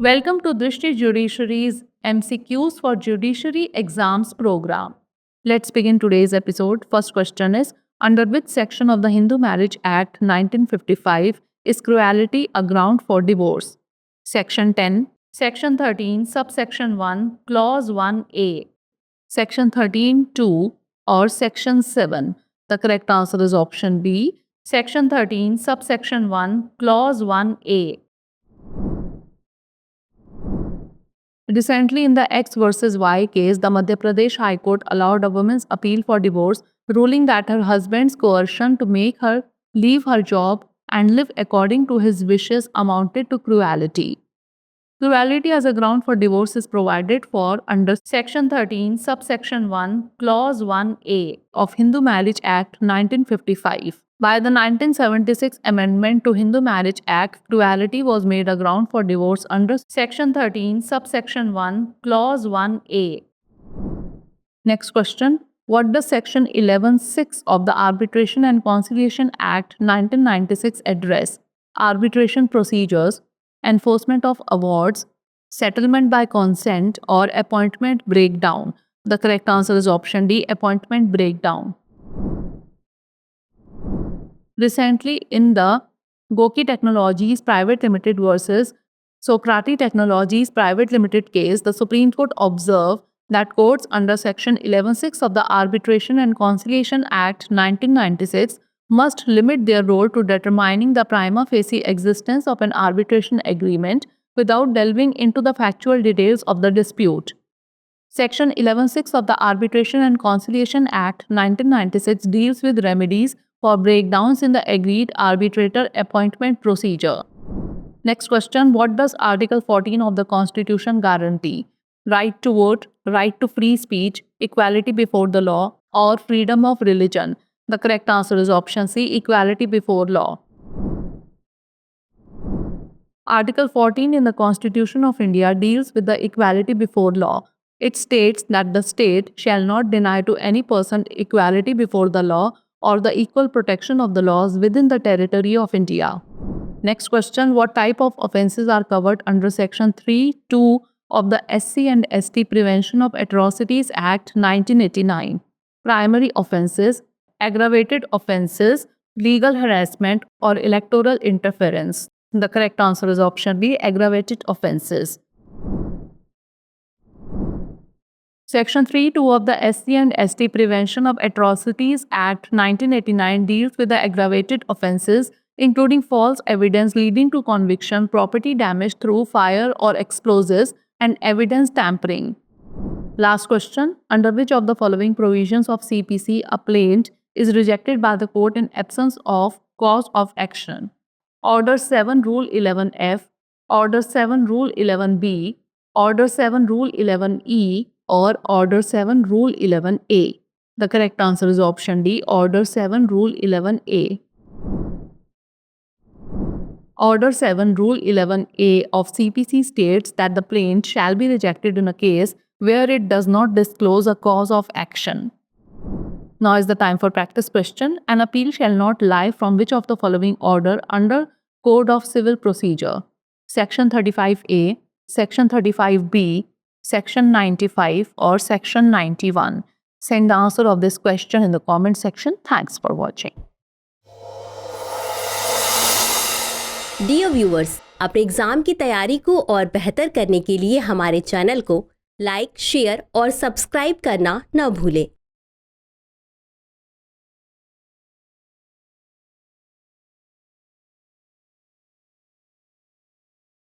Welcome to Drishti Judiciary's MCQs for Judiciary Exams program. Let's begin today's episode. First question is, under which section of the Hindu Marriage Act 1955 is cruelty a ground for divorce? Section 10, Section 13, subsection 1, clause 1A, Section 13(2) or Section 7. The correct answer is option B, Section 13, subsection 1, clause 1A. Recently, in the X versus Y case, the Madhya Pradesh High Court allowed a woman's appeal for divorce, ruling that her husband's coercion to make her leave her job and live according to his wishes amounted to cruelty. Cruelty as a ground for divorce is provided for under Section 13, subsection 1, clause 1A of Hindu Marriage Act 1955. By the 1976 amendment to Hindu Marriage Act, cruelty was made a ground for divorce under Section 13, subsection 1, clause 1A. Next question. What does Section 11(6) of the Arbitration and Conciliation Act 1996 address? Arbitration procedures, enforcement of awards, settlement by consent, or appointment breakdown? The correct answer is option D, appointment breakdown. Recently, in the Goki Technologies Private Limited versus Socrati Technologies Private Limited case, the Supreme Court observed that courts under Section 11(6) of the Arbitration and Conciliation Act 1996 must limit their role to determining the prima facie existence of an arbitration agreement without delving into the factual details of the dispute. Section 11(6) of the Arbitration and Conciliation Act 1996 deals with remedies for breakdowns in the agreed arbitrator appointment procedure. Next question. What does Article 14 of the Constitution guarantee? Right to vote, right to free speech, equality before the law, or freedom of religion? The correct answer is option C, equality before law. Article 14 in the Constitution of India deals with the equality before law. It states that the state shall not deny to any person equality before the law or the equal protection of the laws within the territory of India. Next question. What type of offences are covered under Section 3(2) of the SC and ST Prevention of Atrocities Act 1989? Primary offences, aggravated offences, legal harassment, or electoral interference? The correct answer is option B, aggravated offences. Section 3(2) of the SC and ST Prevention of Atrocities Act 1989 deals with the aggravated offences, including false evidence leading to conviction, property damage through fire or explosives, and evidence tampering. Last question. Under which of the following provisions of CPC a plaint is rejected by the court in absence of cause of action? Order 7 Rule 11F, Order 7 Rule 11B, Order 7 Rule 11E, or Order 7 Rule 11A? The correct answer is option D, Order 7 Rule 11A. Order 7 Rule 11A of CPC states that the plaint shall be rejected in a case where it does not disclose a cause of action. Now is the time for practice question. An appeal shall not lie from which of the following order under Code of Civil Procedure? Section 35A, Section 35B, Section 95, or Section 91? Send the answer of this question in the comment section. Thanks for watching. Dear viewers, अपने exam की तैयारी को और बेहतर करने के लिए हमारे चैनल को लाइक, शेयर और सब्सक्राइब करना न भूलें।